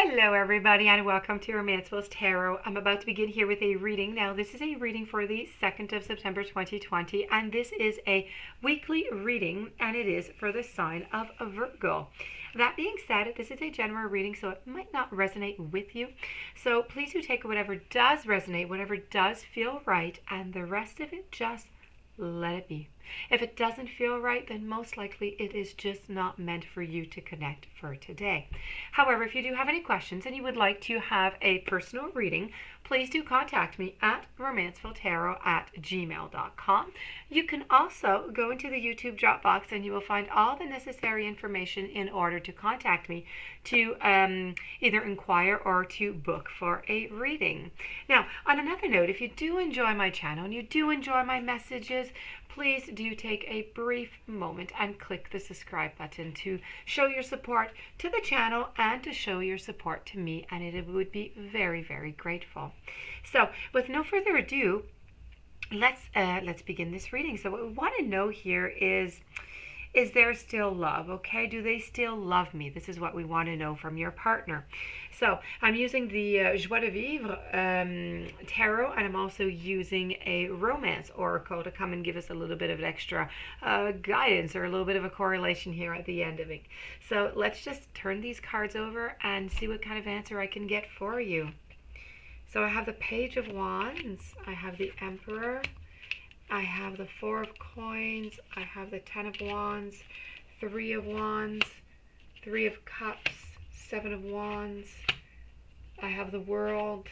Hello, everybody, and welcome to Romancefull's Tarot. I'm about to begin here with a reading. Now, this is a reading for the 2nd of September 2020, and this is a weekly reading, and it is for the sign of Virgo. That being said, this is a general reading, so it might not resonate with you. So please do take whatever does resonate, whatever does feel right, and the rest of it, just let it be. If it doesn't feel right, then most likely it is just not meant for you to connect for today. However, if you do have any questions and you would like to have a personal reading, please do contact me at romancefulltarot@gmail.com. You can also go into the YouTube drop box and you will find all the necessary information in order to contact me to either inquire or to book for a reading. Now, on another note, if you do enjoy my channel and you do enjoy my messages, please do take a brief moment and click the subscribe button to show your support to the channel and to show your support to me, and it would be very, very grateful. So with no further ado, let's begin this reading. So what we want to know here is there still love? Okay, do they still love me? This is what we want to know from your partner. So I'm using the Joie de Vivre tarot, and I'm also using a romance oracle to come and give us a little bit of extra guidance or a little bit of a correlation here at the end of it. So let's just turn these cards over and see what kind of answer I can get for you. So I have the Page of Wands, I have the Emperor, I have the Four of Coins, I have the Ten of Wands, Three of Wands, Three of Cups, Seven of Wands, I have the World,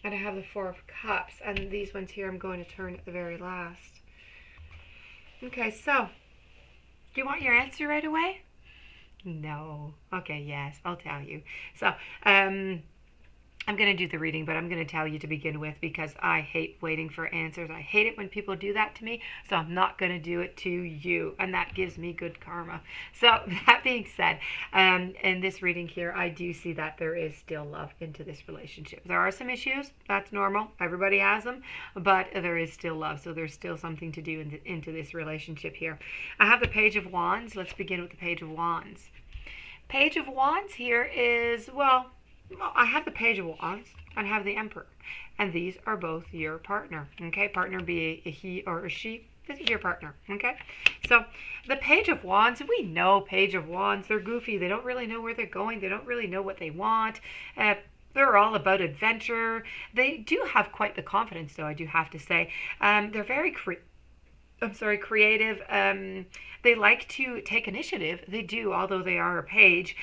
and I have the Four of Cups, and these ones here I'm going to turn at the very last. Okay, so, do you want your answer right away? No. Okay, yes, I'll tell you. So, I'm going to do the reading, but I'm going to tell you to begin with because I hate waiting for answers. I hate it when people do that to me, so I'm not going to do it to you, and that gives me good karma. So that being said, in this reading here, I do see that there is still love into this relationship. There are some issues. That's normal. Everybody has them, but there is still love, so there's still something to do into this relationship here. I have the Page of Wands. Let's begin with the Page of Wands. Page of Wands here is, well, I have the Page of Wands and I have the Emperor, and these are both your partner. Okay, partner be a he or a she. This is your partner. Okay, so the Page of Wands, we know Page of Wands, they're goofy. They don't really know where they're going. They don't really know what they want. They're all about adventure. They do have quite the confidence, though, I do have to say. They're very creative. They like to take initiative. They do, although they are a page.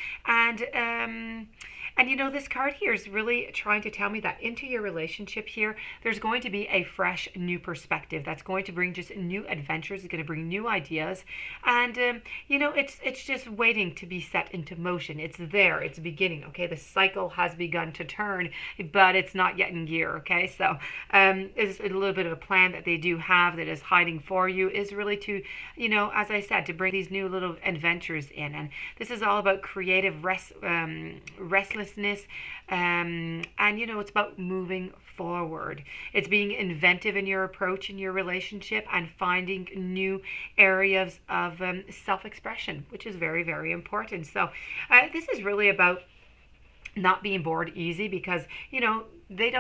And you know, this card here is really trying to tell me that into your relationship here, there's going to be a fresh, new perspective that's going to bring just new adventures. It's going to bring new ideas. And, you know, it's just waiting to be set into motion. It's there. It's beginning, okay? The cycle has begun to turn, but it's not yet in gear, okay? So it's a little bit of a plan that they do have that is hiding for you is really to, you know, as I said, to bring these new little adventures in. And this is all about creative restlessness, and you know, it's about moving forward. It's being inventive in your approach in your relationship and finding new areas of self-expression, which is very, very important. So this is really about not being bored easy, because you know they do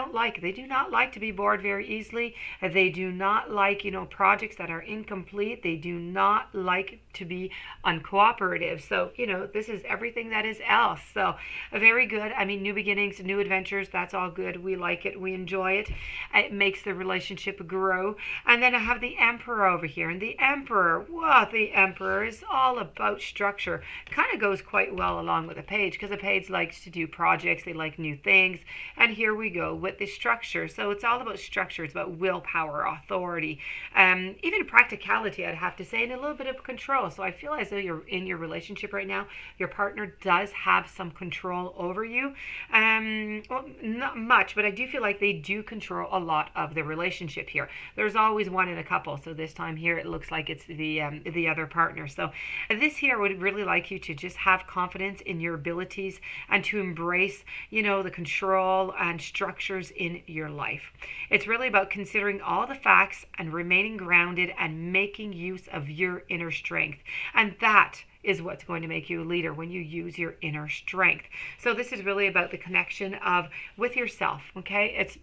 not like to be bored very easily. They do not like, you know, projects that are incomplete. They do not like to be uncooperative. So, you know, this is everything that is else. So very good. I mean, new beginnings, new adventures, that's all good. We like it. We enjoy it. It makes the relationship grow. And then I have the Emperor over here. And the Emperor, wow, the Emperor is all about structure. Kind of goes quite well along with the Page, because the Page likes to do projects. They like new things. And here we go with the structure. So it's all about structure. It's about willpower, authority, even practicality, I'd have to say, and a little bit of control. So I feel as though you're in your relationship right now, your partner does have some control over you. Well, not much, but I do feel like they do control a lot of the relationship here. There's always one in a couple. So this time here, it looks like it's the other partner. So this here would really like you to just have confidence in your abilities and to embrace, you know, the control and structures in your life. It's really about considering all the facts and remaining grounded and making use of your inner strength. And that is what's going to make you a leader, when you use your inner strength. So this is really about the connection of with yourself, okay? It's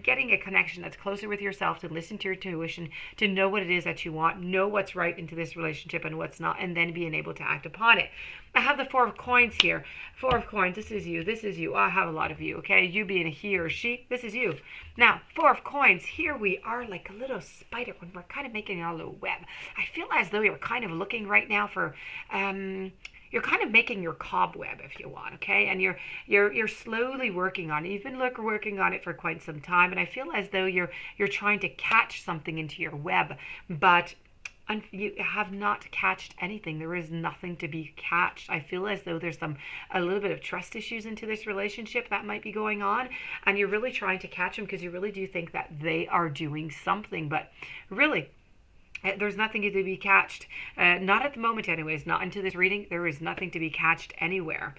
getting a connection that's closer with yourself, to listen to your intuition, to know what it is that you want, know what's right into this relationship and what's not, and then being able to act upon it. I have the Four of Coins here. Four of Coins, this is you, this is you. I have a lot of you, okay? You being a he or she, this is you. Now, Four of Coins, here we are like a little spider when we're kind of making our little web. I feel as though you're kind of looking right now for, you're kind of making your cobweb, if you want, okay? And you're slowly working on it. You've been working on it for quite some time, and I feel as though you're trying to catch something into your web, but you have not catched anything. There is nothing to be catched. I feel as though there's a little bit of trust issues into this relationship that might be going on, and you're really trying to catch them because you really do think that they are doing something, but really, there's nothing to be catched. Not at the moment anyways, not into this reading. There is nothing to be catched anywhere.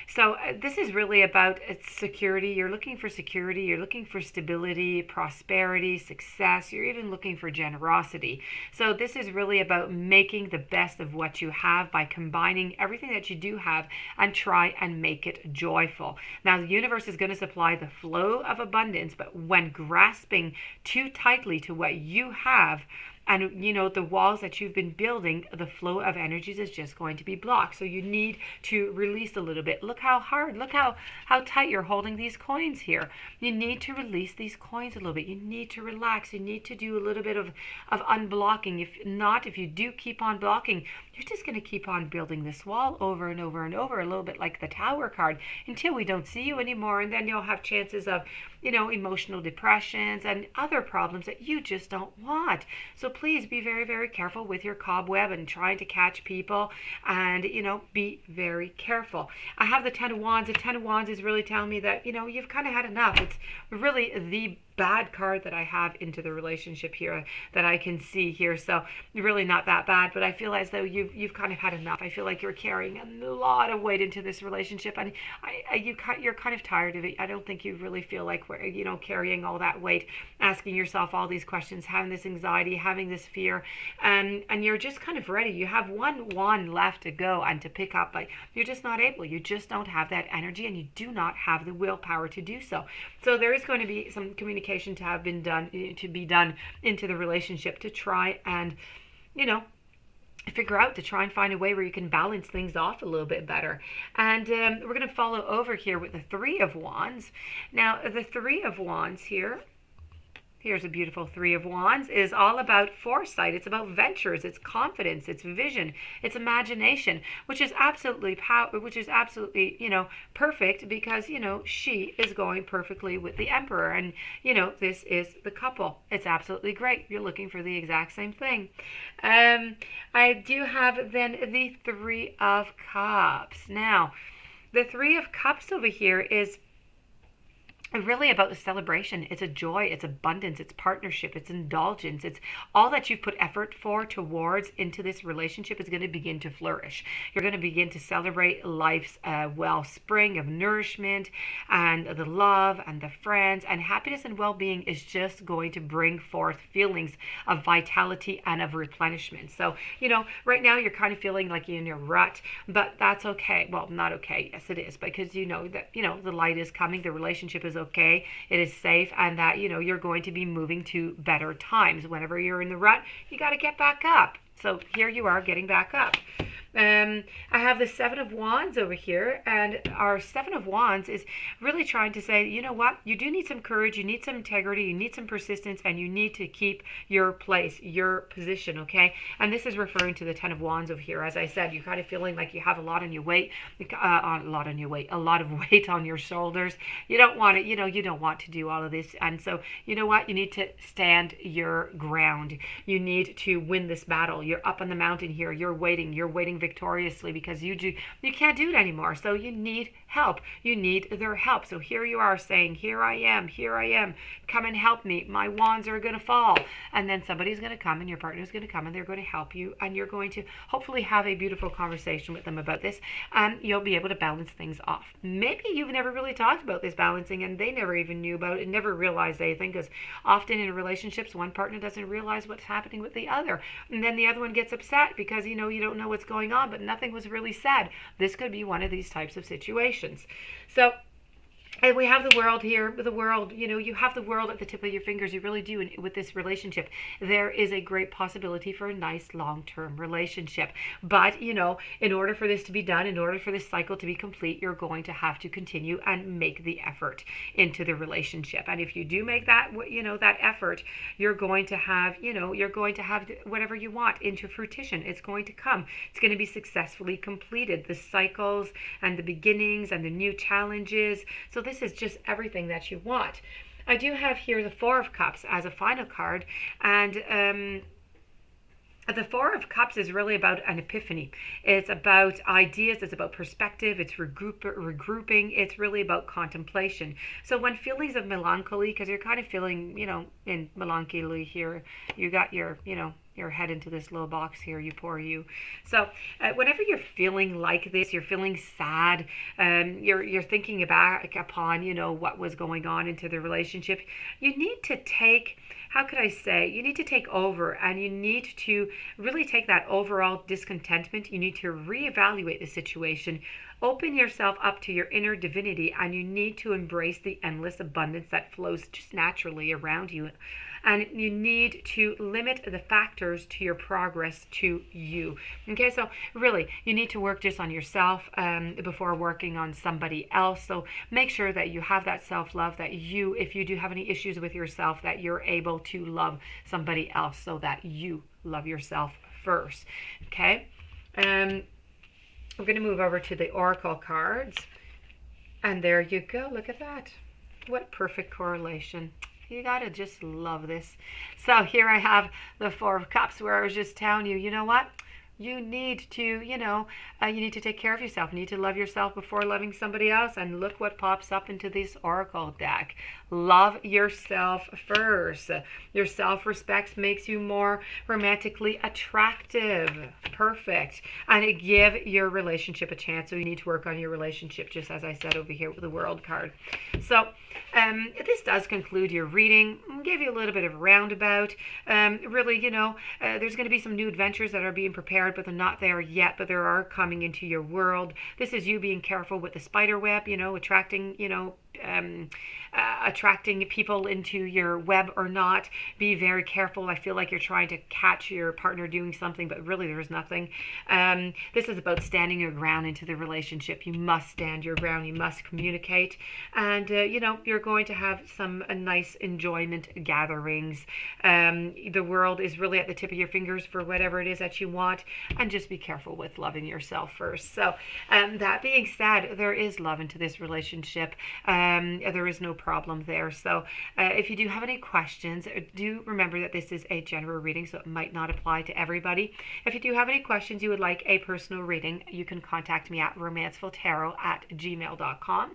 So this is really about security. You're looking for security. You're looking for stability, prosperity, success. You're even looking for generosity. So this is really about making the best of what you have by combining everything that you do have and try and make it joyful. Now, the universe is going to supply the flow of abundance, but when grasping too tightly to what you have, and the walls that you've been building, the flow of energies is just going to be blocked. So you need to release a little bit. Look how hard, look how tight you're holding these coins here. You need to release these coins a little bit. You need to relax. You need to do a little bit of unblocking. If you do keep on blocking, you're just going to keep on building this wall over and over and over, a little bit like the Tower card, until we don't see you anymore. And then you'll have chances of, emotional depressions and other problems that you just don't want. So please be very, very careful with your cobweb and trying to catch people, and, be very careful. I have the Ten of Wands. The Ten of Wands is really telling me that, you've kind of had enough. It's really the bad card that I have into the relationship here that I can see here. So really not that bad, but I feel as though you've kind of had enough. I feel like you're carrying a lot of weight into this relationship, and you're kind of tired of it. I don't think you really feel like we're carrying all that weight, asking yourself all these questions, having this anxiety, having this fear, and you're just kind of ready. You have one wand left to go and to pick up, but you're just not able. You just don't have that energy, and you do not have the willpower to do so. So there is going to be some communication to be done into the relationship to try and figure out, to try and find a way where you can balance things off a little bit better. And we're going to follow over here with the Three of Wands. Now, the Three of Wands here, here's a beautiful Three of Wands, is all about foresight. It's about ventures, it's confidence, it's vision, it's imagination, which is absolutely perfect, because she is going perfectly with the Emperor, and this is the couple. It's absolutely great. You're looking for the exact same thing. I do have then the Three of Cups. Now, the Three of Cups over here is really about the celebration. It's a joy, it's abundance, it's partnership, it's indulgence. It's all that you've put effort towards into this relationship is going to begin to flourish. You're going to begin to celebrate life's wellspring of nourishment, and the love and the friends, and happiness and well-being is just going to bring forth feelings of vitality and of replenishment. So, right now you're kind of feeling like you're in your rut, but that's okay. Well, not okay. Yes, it is, because that, the light is coming. The relationship is okay, it is safe, and that you're going to be moving to better times. Whenever you're in the rut, you got to get back up. So here you are getting back up. I have the Seven of Wands over here, and our Seven of Wands is really trying to say, you know what, you do need some courage, you need some integrity, you need some persistence, and you need to keep your place, your position, okay? And this is referring to the Ten of Wands over here. As I said, you're kind of feeling like you have a lot on your weight, a lot of weight on your shoulders. You don't want it, you don't want to do all of this, and so you know what, you need to stand your ground. You need to win this battle. You're up on the mountain here. You're waiting victoriously, because you can't do it anymore. So you need help. You need their help. So here you are saying, here I am, come and help me. My wands are going to fall. And then somebody's going to come, and your partner's going to come, and they're going to help you, and you're going to hopefully have a beautiful conversation with them about this, and you'll be able to balance things off. Maybe you've never really talked about this balancing, and they never even knew about it, never realized anything, because often in relationships, one partner doesn't realize what's happening with the other, and then the other one gets upset because you don't know what's going going on, but nothing was really said. This could be one of these types of situations. So, and we have the world here. The world, you have the world at the tip of your fingers. You really do. And with this relationship, there is a great possibility for a nice long-term relationship. But, in order for this to be done, in order for this cycle to be complete, you're going to have to continue and make the effort into the relationship. And if you do make that, that effort, you're going to have, whatever you want into fruition. It's going to come. It's going to be successfully completed. The cycles and the beginnings and the new challenges. So this is just everything that you want. I do have here the Four of Cups as a final card, and the Four of Cups is really about an epiphany. It's about ideas, it's about perspective, it's regrouping, it's really about contemplation. So when feelings of melancholy, because you're kind of feeling, in melancholy here, you got your head into this little box here, you poor you. So whenever you're feeling like this, you're feeling sad, you're thinking back upon, what was going on into the relationship, you need to take, you need to take over, and you need to really take that overall discontentment. You need to reevaluate the situation, open yourself up to your inner divinity, and you need to embrace the endless abundance that flows just naturally around you. And you need to limit the factors to your progress to you. Okay, so really, you need to work just on yourself before working on somebody else. So make sure that you have that self-love, that you, if you do have any issues with yourself, that you're able to love somebody else so that you love yourself first. Okay, we're going to move over to the Oracle cards. And there you go. Look at that. What perfect correlation. You gotta just love this. So here I have the Four of Cups, where I was just telling you, you know what? You need to, you need to take care of yourself. You need to love yourself before loving somebody else. And look what pops up into this Oracle deck. Love yourself first. Your self-respect makes you more romantically attractive. Perfect. And give your relationship a chance. So you need to work on your relationship, just as I said over here with the World card. So this does conclude your reading. I'll give you a little bit of roundabout. Really, there's going to be some new adventures that are being prepared, but they're not there yet, but they are coming into your world. This is you being careful with the spider web, attracting, attracting people into your web or not. Be very careful. I feel like you're trying to catch your partner doing something, but really there's nothing. This is about standing your ground into the relationship. You must stand your ground. You must communicate. And, you're going to have some nice enjoyment gatherings. The world is really at the tip of your fingers for whatever it is that you want. And just be careful with loving yourself first. So that being said, there is love into this relationship. There is no problem there. So if you do have any questions, do remember that this is a general reading, so it might not apply to everybody. If you do have any questions, you would like a personal reading, you can contact me at romancefulltarot@gmail.com.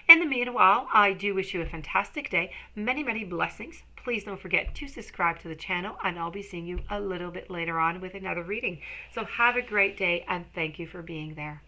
In the meanwhile, I do wish you a fantastic day. Many, many blessings. Please don't forget to subscribe to the channel, and I'll be seeing you a little bit later on with another reading. So have a great day, and thank you for being there.